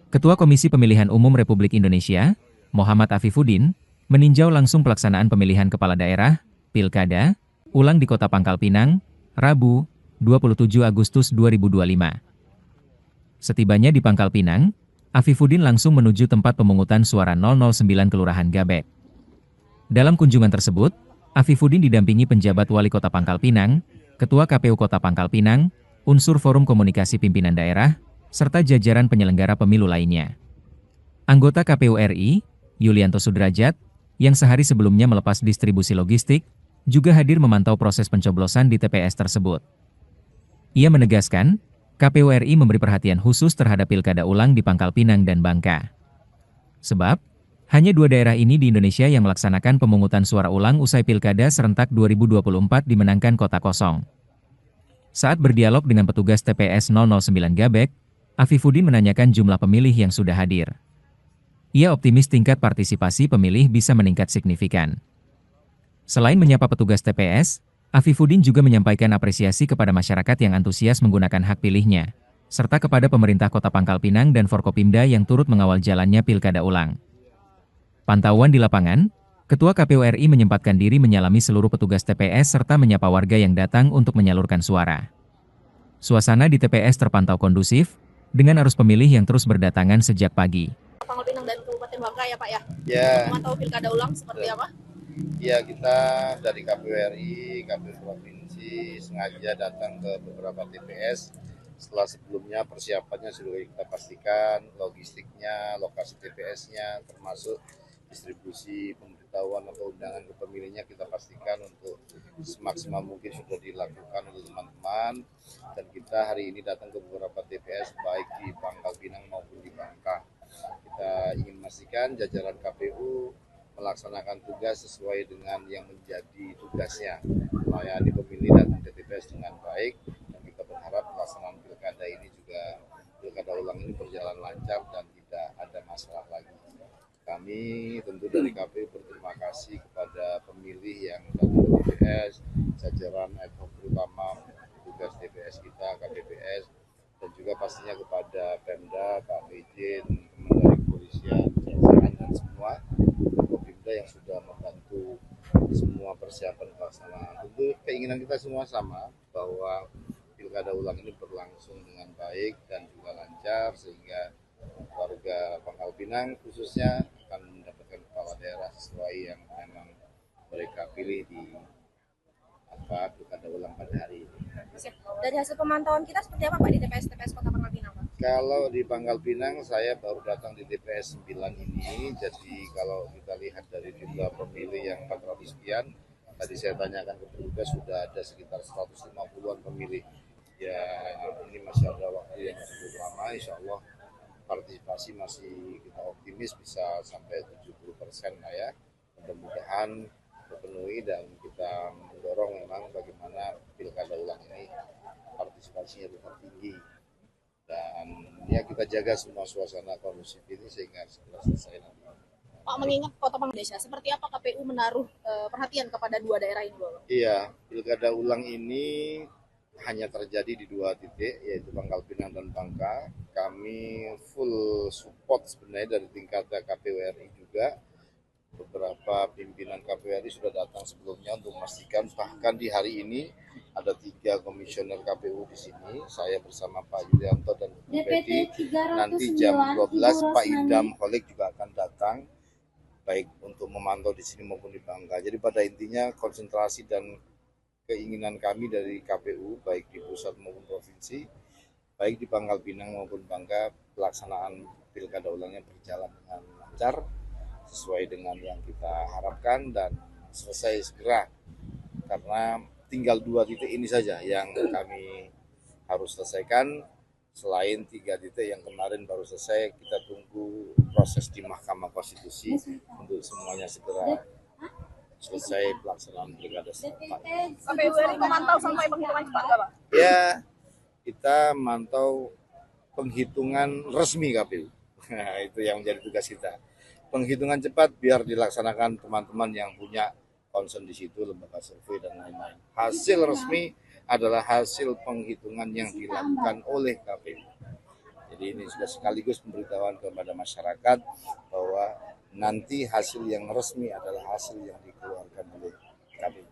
Ketua Komisi Pemilihan Umum Republik Indonesia, Muhammad Afifuddin, meninjau langsung pelaksanaan pemilihan kepala daerah, Pilkada, ulang di Kota Pangkal Pinang, Rabu, 27 Agustus 2025. Setibanya di Pangkal Pinang, Afifuddin langsung menuju tempat pemungutan suara 009 Kelurahan Gabek. Dalam kunjungan tersebut, Afifuddin didampingi penjabat Wali Kota Pangkal Pinang, Ketua KPU Kota Pangkal Pinang, unsur Forum Komunikasi Pimpinan Daerah, serta jajaran penyelenggara pemilu lainnya. Anggota KPU RI, Yulianto Sudrajat, yang sehari sebelumnya melepas distribusi logistik, juga hadir memantau proses pencoblosan di TPS tersebut. Ia menegaskan, KPU RI memberi perhatian khusus terhadap pilkada ulang di Pangkal Pinang dan Bangka. Sebab, hanya 2 daerah ini di Indonesia yang melaksanakan pemungutan suara ulang usai pilkada serentak 2024 dimenangkan kota kosong. Saat berdialog dengan petugas TPS 009 Gabek, Afifuddin menanyakan jumlah pemilih yang sudah hadir. Ia optimis tingkat partisipasi pemilih bisa meningkat signifikan. Selain menyapa petugas TPS, Afifuddin juga menyampaikan apresiasi kepada masyarakat yang antusias menggunakan hak pilihnya, serta kepada pemerintah Kota Pangkal Pinang dan Forkopimda yang turut mengawal jalannya pilkada ulang. Pantauan di lapangan, Ketua KPU RI menyempatkan diri menyalami seluruh petugas TPS serta menyapa warga yang datang untuk menyalurkan suara. Suasana di TPS terpantau kondusif, dengan arus pemilih yang terus berdatangan sejak pagi. Pangkal Pinang dan Kabupaten Bangka ya Pak ya? Ya. Memantau pilkada ulang seperti apa? Ya, kita dari KPU RI, KPU Provinsi sengaja datang ke beberapa TPS. Setelah sebelumnya persiapannya sudah kita pastikan, logistiknya, lokasi TPS-nya, termasuk distribusi pemberitahuan atau undangan ke pemilihnya kita pastikan untuk semaksimal mungkin sudah dilakukan oleh teman-teman. Dan kita hari ini datang ke beberapa TPS baik di Pangkal Pinang maupun di Bangka. Kita ingin memastikan jajaran KPU melaksanakan tugas sesuai dengan yang menjadi tugasnya, melayani pemilih datang ke TPS dengan baik, dan kita berharap pelaksanaan pilkada ini juga, pilkada ulang ini berjalan lancar dan tidak ada masalah lagi. Kami tentu dari KPU berterima kasih kepada pemilih yang datang ke TPS, jajaran ad hoc terutama tugas TPS kita, KPPS, dan juga pastinya kepada Pemda, KPJ, teman-teman dari kepolisian, jajaran dan semua Kopimda yang sudah membantu semua persiapan pelaksanaan. Tentu keinginan kita semua sama bahwa pilkada ulang ini berlangsung dengan baik dan juga lancar sehingga warga Pangkal Pinang khususnya akan mendapatkan kepala daerah sesuai yang memang mereka pilih di pilkada ulang pada hari ini. Dari hasil pemantauan kita seperti apa Pak di TPS Kota Pangkal Pinang Pak? Kalau di Pangkal Pinang saya baru datang di TPS 9 ini, jadi kalau kita lihat dari jumlah pemilih yang 400 sekian, tadi saya tanyakan ke petugas sudah ada sekitar 150-an pemilih. Ya ini masih ada waktu yang cukup lama, insya Allah partisipasi masih kita optimis bisa sampai 70% lah ya. Mudah-mudahan terpenuhi dan kita mendorong memang bagaimana pilkada ulang ini partisipasinya tetap tinggi. Dan ya kita jaga semua suasana kondusif ini sehingga segera selesai nanti. Pak, mengingat Kota Pangkal Desa, seperti apa KPU menaruh perhatian kepada 2 daerah ini Pak? Iya, pilkada ulang ini hanya terjadi di 2 titik, yaitu Pangkal Pinang dan Bangka. Kami full support sebenarnya dari tingkat KPU RI juga. Beberapa pimpinan KPU RI sudah datang sebelumnya untuk memastikan, bahkan di hari ini ada 3 komisioner KPU di sini. Saya bersama Pak Yulianto dan Bu Peti. Nanti jam 12 Pak Idam Holik juga akan datang, baik untuk memantau di sini maupun di Bangka. Jadi pada intinya konsentrasi dan keinginan kami dari KPU, baik di pusat maupun provinsi, baik di Pangkal Pinang maupun Bangka, pelaksanaan pilkada ulangnya berjalan dengan lancar, sesuai dengan yang kita harapkan dan selesai segera, karena tinggal 2 titik ini saja yang kami harus selesaikan. Selain 3 titik yang kemarin baru selesai, kita tunggu proses di Mahkamah Konstitusi untuk semuanya segera selesai pelaksanaan pilkada serentak. KPU RI memantau sampai penghitungan cepat nggak Pak? Ya, kita mantau penghitungan resmi KPU. Nah, itu yang menjadi tugas kita. Penghitungan cepat biar dilaksanakan teman-teman yang punya concern di situ, lembaga survei dan lain-lain. Hasil resmi adalah hasil penghitungan yang dilakukan oleh KPU. Jadi ini sudah sekaligus pemberitahuan kepada masyarakat bahwa nanti hasil yang resmi adalah hasil yang dikeluarkan oleh KPU.